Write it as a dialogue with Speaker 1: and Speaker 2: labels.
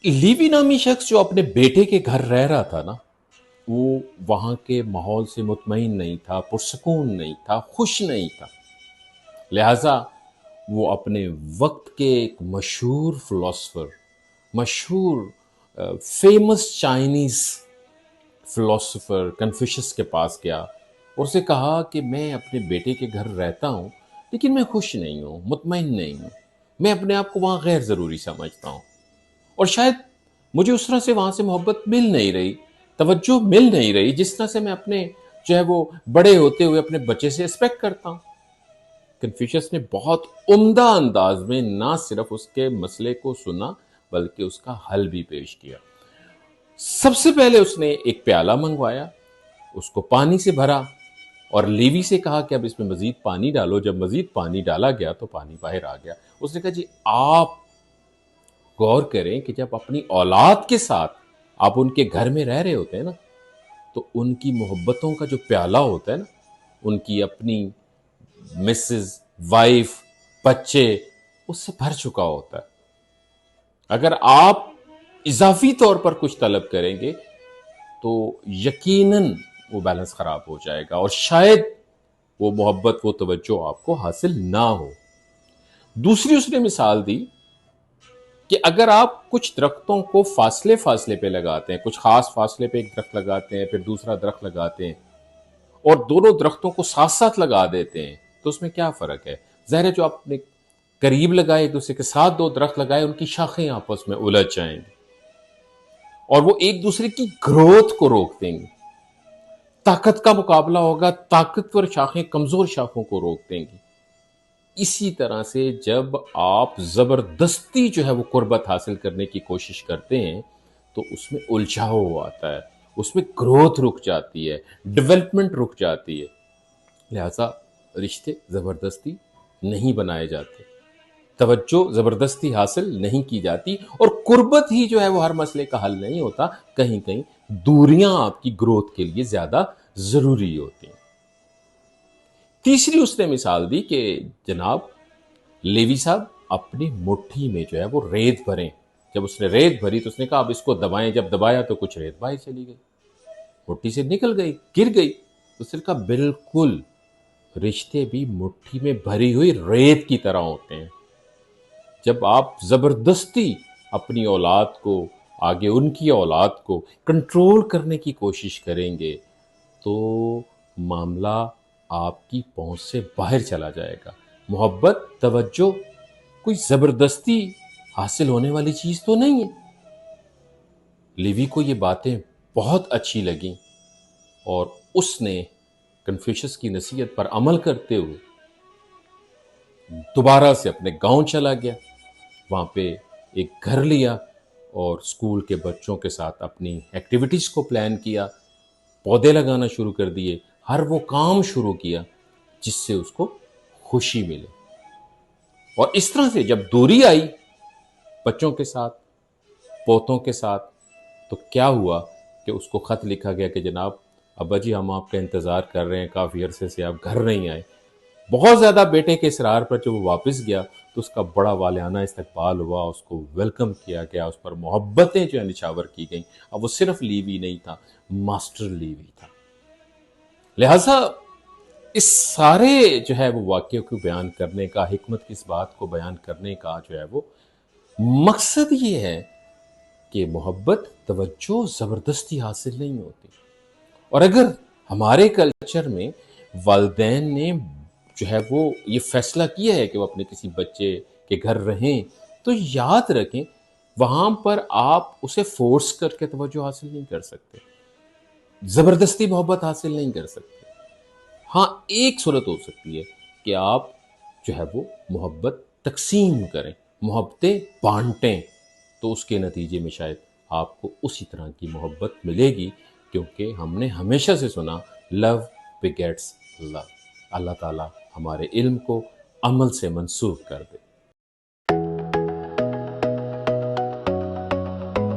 Speaker 1: लीवी नामी शख्स जो अपने बेटे के घर रह रहा था ना, वो वहां के माहौल से मुतमईन नहीं था, पुरसकून नहीं था, खुश नहीं था। लिहाजा वो अपने वक्त के एक मशहूर फिलोसफर, मशहूर फेमस चाइनीज फिलोसोफर कन्फ्यूशस के पास गया और उसे कहा कि मैं अपने बेटे के घर रहता हूँ, लेकिन मैं खुश नहीं हूँ, मुतमईन नहीं हूँ। मैं अपने आप को वहाँ गैर ज़रूरी समझता हूँ और शायद मुझे उस तरह से वहाँ से मोहब्बत मिल नहीं रही, तवज्जो मिल नहीं रही जिस तरह से मैं अपने जो है वो बड़े होते हुए अपने बच्चे से एक्सपेक्ट करता हूँ। कन्फ्यूशस ने बहुत उम्दा अंदाज में ना सिर्फ उसके मसले को सुना बल्कि उसका हल भी पेश किया। सबसे पहले उसने एक प्याला मंगवाया, उसको पानी से भरा और लेवी से कहा कि अब इसमें मजीद पानी डालो। जब मजीद पानी डाला गया तो पानी बाहर आ गया। उसने कहा जी आप गौर करें कि जब अपनी औलाद के साथ आप उनके घर में रह रहे होते हैं ना, तो उनकी मोहब्बतों का जो प्याला होता है ना, उनकी अपनी मिसेस, वाइफ, बच्चे, उससे भर चुका होता है। अगर आप इजाफी तौर पर कुछ तलब करेंगे तो यकीनन वो बैलेंस खराब हो जाएगा और शायद वो मोहब्बत, वो तवज्जो आपको हासिल ना हो। दूसरी उसने मिसाल दी कि अगर आप कुछ दरख्तों को फासले फासले पे लगाते हैं, कुछ खास फासले पे एक दरख्त लगाते हैं, फिर दूसरा दरख्त लगाते हैं और दोनों दरख्तों को साथ साथ लगा देते हैं, तो उसमें क्या फर्क है? ज़ाहिर है जो आपने करीब लगाए, एक दूसरे के साथ दो दरख्त लगाए, उनकी शाखें आपस में उलझ जाएंगी और वो एक दूसरे की ग्रोथ को रोक देंगे। ताकत का मुकाबला होगा, ताकतवर शाखें कमजोर शाखों को रोक देंगी। इसी तरह से जब आप जबरदस्ती जो है वो कुर्बत हासिल करने की कोशिश करते हैं तो उसमें उलझाव आता है, उसमें ग्रोथ रुक जाती है, डेवलपमेंट रुक जाती है। लिहाजा रिश्ते जबरदस्ती नहीं बनाए जाते, तवज्जो जबरदस्ती हासिल नहीं की जाती और कुर्बत ही जो है वो हर मसले का हल नहीं होता। कहीं कहीं दूरियां आपकी ग्रोथ के लिए ज्यादा जरूरी होती हैं। तीसरी उसने मिसाल दी कि जनाब लेवी साहब अपनी मुट्ठी में जो है वो रेत भरें। जब उसने रेत भरी तो उसने कहा अब इसको दबाएं। जब दबाया तो कुछ रेत बाहर चली गई, मुट्ठी से निकल गई, गिर गई। तो उसने कहा बिल्कुल, रिश्ते भी मुट्ठी में भरी हुई रेत की तरह होते हैं। जब आप जबरदस्ती अपनी औलाद को, आगे उनकी औलाद को कंट्रोल करने की कोशिश करेंगे तो मामला आपकी पहुंच से बाहर चला जाएगा। मोहब्बत, तवज्जो कोई जबरदस्ती हासिल होने वाली चीज तो नहीं है। लिवी को ये बातें बहुत अच्छी लगी और उसने कन्फ्यूशस की नसीहत पर अमल करते हुए दोबारा से अपने गांव चला गया। वहां पे एक घर लिया और स्कूल के बच्चों के साथ अपनी एक्टिविटीज को प्लान किया, पौधे लगाना शुरू कर दिए, हर वो काम शुरू किया जिससे उसको खुशी मिले। और इस तरह से जब दूरी आई बच्चों के साथ, पोतों के साथ, तो क्या हुआ कि उसको खत लिखा गया कि जनाब अब्बा जी हम आपका इंतजार कर रहे हैं, काफी अरसे से आप घर नहीं आए। बहुत ज्यादा बेटे के इसरार पर जब वो वापस गया तो उसका बड़ा वालियाना इस्तकबाल हुआ, उसको वेलकम किया गया, उस पर मोहब्बतें जो है निछावर की गई। अब वो सिर्फ लीवी नहीं था, मास्टर लीवी था। लिहाजा इस सारे जो है वो वाक्य को बयान करने का, हिकमत की इस बात को बयान करने का जो है वो मकसद ये है कि मोहब्बत, तवज्जो जबरदस्ती हासिल नहीं होती। और अगर हमारे कल्चर में वालिदैन ने जो है वो ये फैसला किया है कि वो अपने किसी बच्चे के घर रहें, तो याद रखें वहां पर आप उसे फोर्स करके तवज्जो हासिल नहीं कर सकते, जबरदस्ती मोहब्बत हासिल नहीं कर सकते। हाँ, एक सूरत हो सकती है कि आप जो है वो मोहब्बत तकसीम करें, मोहब्बतें बांटें, तो उसके नतीजे में शायद आपको उसी तरह की मोहब्बत मिलेगी। क्योंकि हमने हमेशा से सुना लव बिगेट्स लव। अल्लाह ताला हमारे इल्म को अमल से मंसूख कर दे।